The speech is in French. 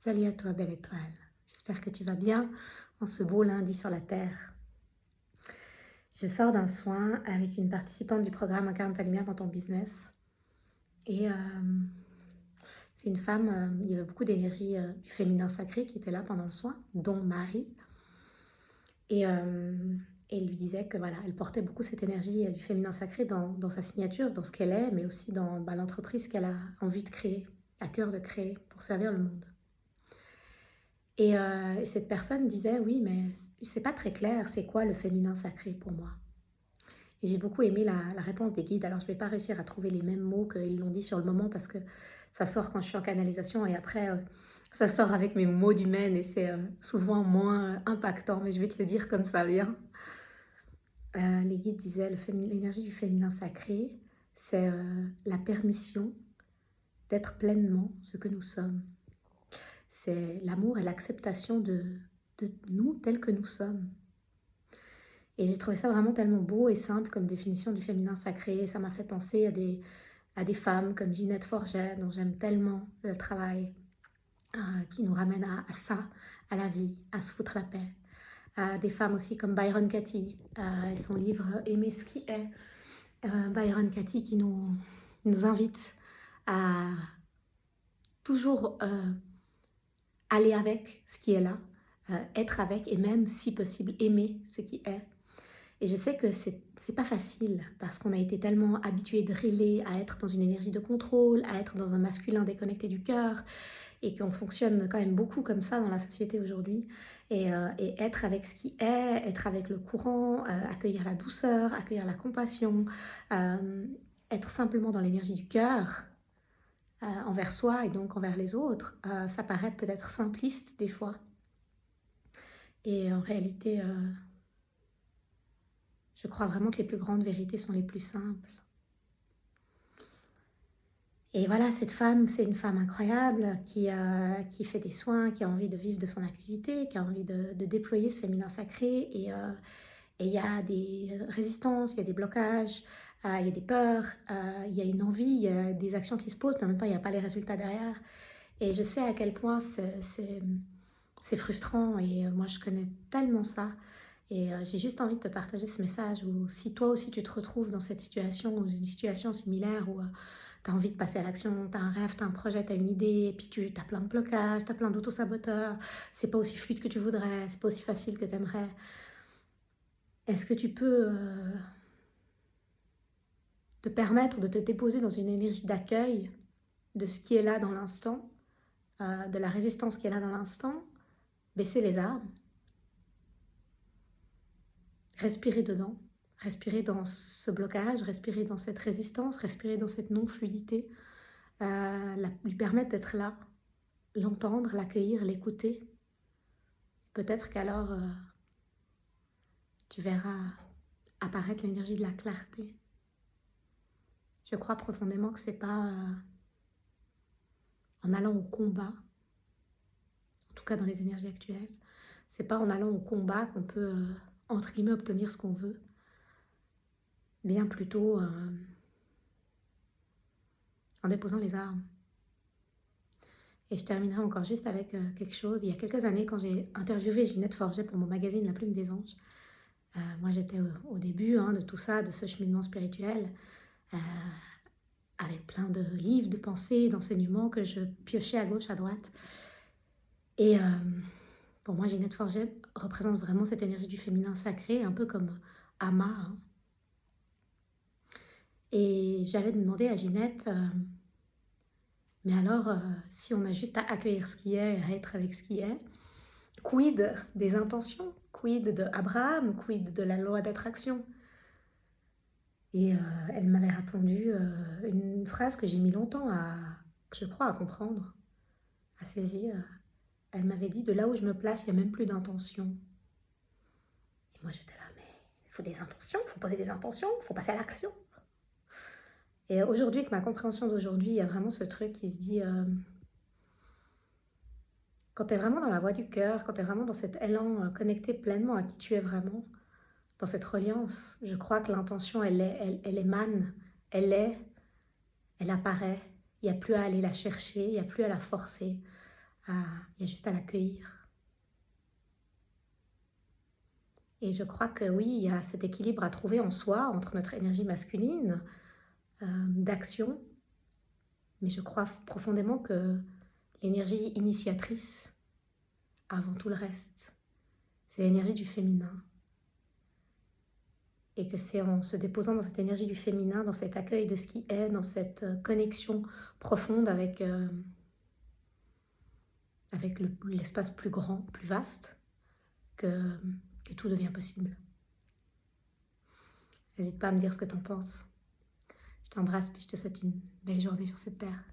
Salut à toi, belle étoile. J'espère que tu vas bien en ce beau lundi sur la Terre. Je sors d'un soin avec une participante du programme Incarne ta lumière dans ton business. Et c'est une femme, il y avait beaucoup d'énergie du féminin sacré qui était là pendant le soin, dont Marie. Et elle lui disait que voilà, elle portait beaucoup cette énergie du féminin sacré dans sa signature, dans ce qu'elle est, mais aussi dans l'entreprise qu'elle a envie de créer, à cœur de créer pour servir le monde. Et cette personne disait, oui, mais c'est pas très clair, c'est quoi le féminin sacré pour moi? Et j'ai beaucoup aimé la réponse des guides. Alors, je vais pas réussir à trouver les mêmes mots qu'ils l'ont dit sur le moment parce que ça sort quand je suis en canalisation et après, ça sort avec mes mots d'humaine et c'est souvent moins impactant, mais je vais te le dire comme ça vient. Les guides disaient, l'énergie du féminin sacré, c'est la permission d'être pleinement ce que nous sommes. C'est l'amour et l'acceptation de nous tels que nous sommes. Et j'ai trouvé ça vraiment tellement beau et simple comme définition du féminin sacré. Ça m'a fait penser à des femmes comme Ginette Forget, dont j'aime tellement le travail, qui nous ramène à ça, à la vie, à se foutre la paix. Des femmes aussi comme Byron Katie et son livre Aimer ce qui est. Byron Katie qui nous invite à toujours aller avec ce qui est là, être avec et même, si possible, aimer ce qui est. Et je sais que c'est pas facile parce qu'on a été tellement habitué, drillé à être dans une énergie de contrôle, à être dans un masculin déconnecté du cœur et qu'on fonctionne quand même beaucoup comme ça dans la société aujourd'hui. Et être avec ce qui est, être avec le courant, accueillir la douceur, accueillir la compassion, être simplement dans l'énergie du cœur, envers soi et donc envers les autres, ça paraît peut-être simpliste des fois. Et en réalité, je crois vraiment que les plus grandes vérités sont les plus simples. Et voilà, cette femme, c'est une femme incroyable qui fait des soins, qui a envie de vivre de son activité, qui a envie de déployer ce féminin sacré. Et il y a des résistances, il y a des blocages, il y a des peurs, il y a une envie, il y a des actions qui se posent, mais en même temps, il n'y a pas les résultats derrière. Et je sais à quel point c'est frustrant et moi je connais tellement ça. Et j'ai juste envie de te partager ce message où si toi aussi tu te retrouves dans cette situation ou une situation similaire où tu as envie de passer à l'action, tu as un rêve, tu as un projet, tu as une idée, et puis tu as plein de blocages, tu as plein d'autosaboteurs, c'est pas aussi fluide que tu voudrais, c'est pas aussi facile que tu aimerais. Est-ce que tu peux te permettre de te déposer dans une énergie d'accueil de ce qui est là dans l'instant, de la résistance qui est là dans l'instant, baisser les armes, respirer dedans, respirer dans ce blocage, respirer dans cette résistance, respirer dans cette non-fluidité, lui permettre d'être là, l'entendre, l'accueillir, l'écouter. Peut-être qu'alors tu verras apparaître l'énergie de la clarté. Je crois profondément que c'est pas en allant au combat, en tout cas dans les énergies actuelles, c'est pas en allant au combat qu'on peut entre guillemets obtenir ce qu'on veut, bien plutôt en déposant les armes. Et je terminerai encore juste avec quelque chose. Il y a quelques années, quand j'ai interviewé Ginette Forget pour mon magazine La Plume des Anges, moi j'étais au début de tout ça, de ce cheminement spirituel, euh, avec plein de livres, de pensées, d'enseignements que je piochais à gauche, à droite. Et pour moi, Ginette Forget représente vraiment cette énergie du féminin sacré, un peu comme Ama. Hein. Et j'avais demandé à Ginette, mais alors, si on a juste à accueillir ce qui est, à être avec ce qui est, quid des intentions? Quid de Abraham? Quid de la loi d'attraction? Et elle m'avait répondu une phrase que j'ai mis longtemps je crois, à comprendre, à saisir. Elle m'avait dit, de là où je me place, il n'y a même plus d'intention. Et moi j'étais là, mais il faut des intentions, il faut poser des intentions, il faut passer à l'action. Et aujourd'hui, avec ma compréhension d'aujourd'hui, il y a vraiment ce truc qui se dit, quand tu es vraiment dans la voie du cœur, quand tu es vraiment dans cet élan connecté pleinement à qui tu es vraiment, dans cette reliance, je crois que l'intention, elle émane, elle est, elle apparaît. Il n'y a plus à aller la chercher, il n'y a plus à la forcer. Il y a juste à l'accueillir. Et je crois que oui, il y a cet équilibre à trouver en soi entre notre énergie masculine d'action, mais je crois profondément que l'énergie initiatrice, avant tout le reste, c'est l'énergie du féminin. Et que c'est en se déposant dans cette énergie du féminin, dans cet accueil de ce qui est, dans cette connexion profonde avec l'espace plus grand, plus vaste, que tout devient possible. N'hésite pas à me dire ce que tu en penses. Je t'embrasse puis je te souhaite une belle journée sur cette terre.